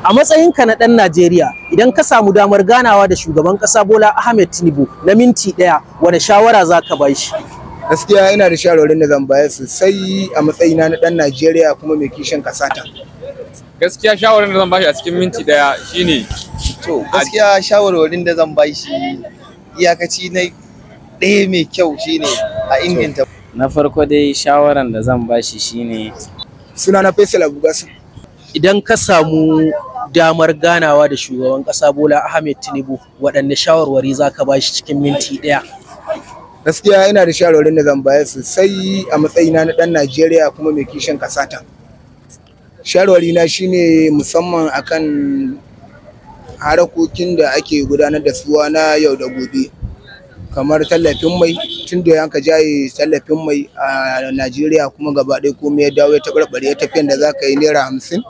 A matsayinka na ɗan Najeriya, idan ka samu damar ganawa da shugaban ƙasa Bola Ahmed Tinubu na minti ɗaya, wane shawara za ka ba shi? Gaskiya ina da shawarwarin da zan bayar sosai a matsayina na ɗan Najeriya kuma mai kishin ƙasata. Gaskiya shawarwarin da zan ba shi a cikin minti ɗaya shine gaskiya shawarwarin da zan ba shi iyakaci na ɗaya mai kyau shine a inganta. Na farko dai shawaran da zan ba shi shine Sunana Faisal Abubakar. Idan ka samu damar ganawa da shugaban ƙasa Bola Ahmed Tinubu, waɗanne shawarwari za ka ba shi cikin minti ɗaya? Gaskiya ina da shawarwarin da zan bayar sosai a matsayina na ɗan Najeriya kuma mai kishin ƙasata. Shawarwarina shine musamman akan harakokin da ake gudanar da suwa na yau da gobe, kamar tallafin mai. Tun da yanka jaye tallafin mai a Najeriya kuma gaba ɗaya komai ya dawo ya taɓarɓare, tafiyan da za ka yi naira 50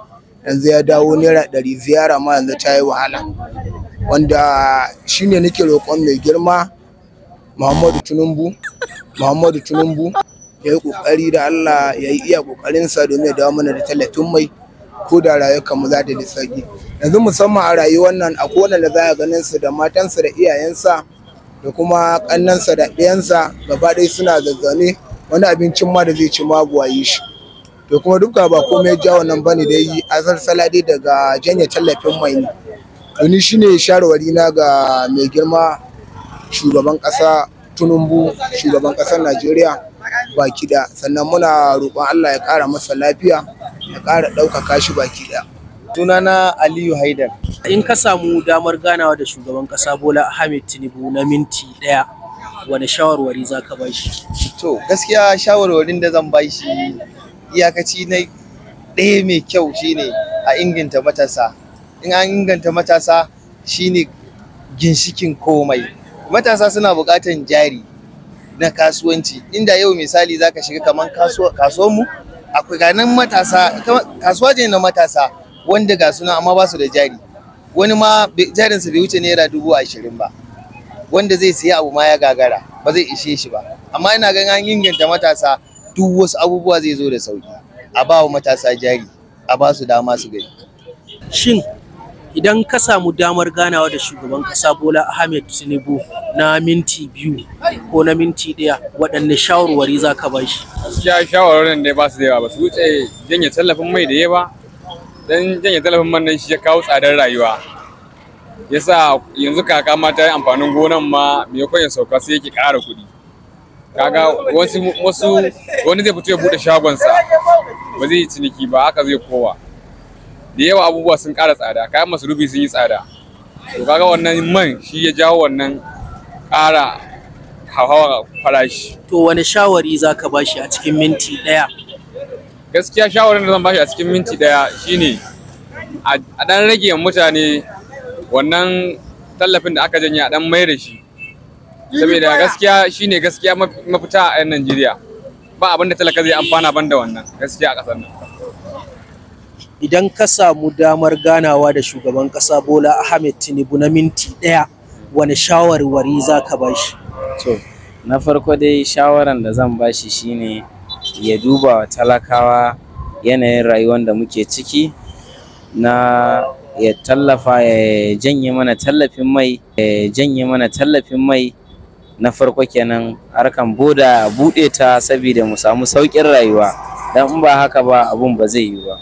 yanzu ya dawo naira 100, ziyara ma yanzu ta yi wahala, wanda shine nake roƙon mai girma Muhammadu Tinubu ya yi ƙoƙari da Allah ya yi iya ƙoƙarinsa domin ya dawo mana da tallafin mai ko da rayuwarmu za ta da sauƙi. Yanzu musamman a rayuwar nan akwai wanda za a ganin su da matansa da iyayensa da kuma ƙannansa da ɗiyansa gaba ɗaya suna zazzane, wani abincin ma da zai ci ma buwaye shi. To kuma duka ba komai ja wannan bane da yi azarsala dai daga janye tallafin mai ne. To ni shine shawarwari na ga mai girma shugaban ƙasa Tinubu, shugaban ƙasar Najeriya baki ɗaya. Sannan muna roƙon Allah ya ƙara masa lafiya, ya ƙara ɗaukaka shi baki ɗaya. Sunana Aliyu Haidar. In ka samu damar ganawa da shugaban ƙasa Bola Ahmed Tinubu na minti ɗaya, wane shawarwari za ka ba shi? To gaskiya shawarwarin da zan ba shi iyakaci na ɗaya mai kyau shine a inganta matasa. In an inganta matasa shine ginshikin komai. Matasa suna buƙatar jari na kasuwanci, inda yau misali zaka shiga kamar kasuwanmu akwai ganin matasa, kasuwa ce na matasa wanda ga suna amma ba su da jari. Wani ma jarinsa bai wuce naira 20,000 ba, wanda zai siya abu ma ya gagara, ba zai ishe shi ba. Amma ina ganin an inganta matasa duk wasu abubuwa zai zo da sauki. A ba wa matasa jari, a ba su dama su gani. Shin idan ka samu damar ganawa da shugaban ƙasa Bola Ahmed Tinubu na minti 2 ko na minti 1, waɗanne shawarwari za ka ba shi? gaskiya shawarwarin da ba su da yawa, ba su wuce janye tallafin mai da ya ba. Dan janye tallafin man nan shi ya kawo tsadar rayuwa. Yasa yanzu kaka ma ta yi amfanin gonan ma maimakon ya sauka sai yake ƙara kuɗi. Kaga wani zai fito ya buɗe shagonsa ba zai yi ciniki ba, haka zai kowa. Da yawa abubuwa sun ƙara tsada, kayan masarufi sun yi tsada. To kaga wannan man shi ya jawo wannan ƙara hauhawar farashi. To wane shawari za ka ba shi a cikin minti ɗaya? Gaskiya shawarar da zan ba shi a cikin minti ɗaya shine a ɗan rage mutane wannan tallafin da aka janye, a ɗan mai da shi. Saboda gaskiya shine gaskiya mafita a 'yan Najeriya. Ba abin da talaka zai amfana ban da wannan gaskiya a ƙasar nan. Idan ka samu damar ganawa da shugaban ƙasa Bola Ahmed Tinubu na minti ɗaya, wane shawarwari za ka ba shi? to na farko dai shawaran da zan ba shi shine ya duba wa talakawa yanayin rayuwar da muke ciki, na ya tallafa ya janye mana tallafin mai na farko kenan. Harkan boda buɗe ta saboda mu samu sauƙin rayuwa, dan in ba haka ba abun ba zai yi ba.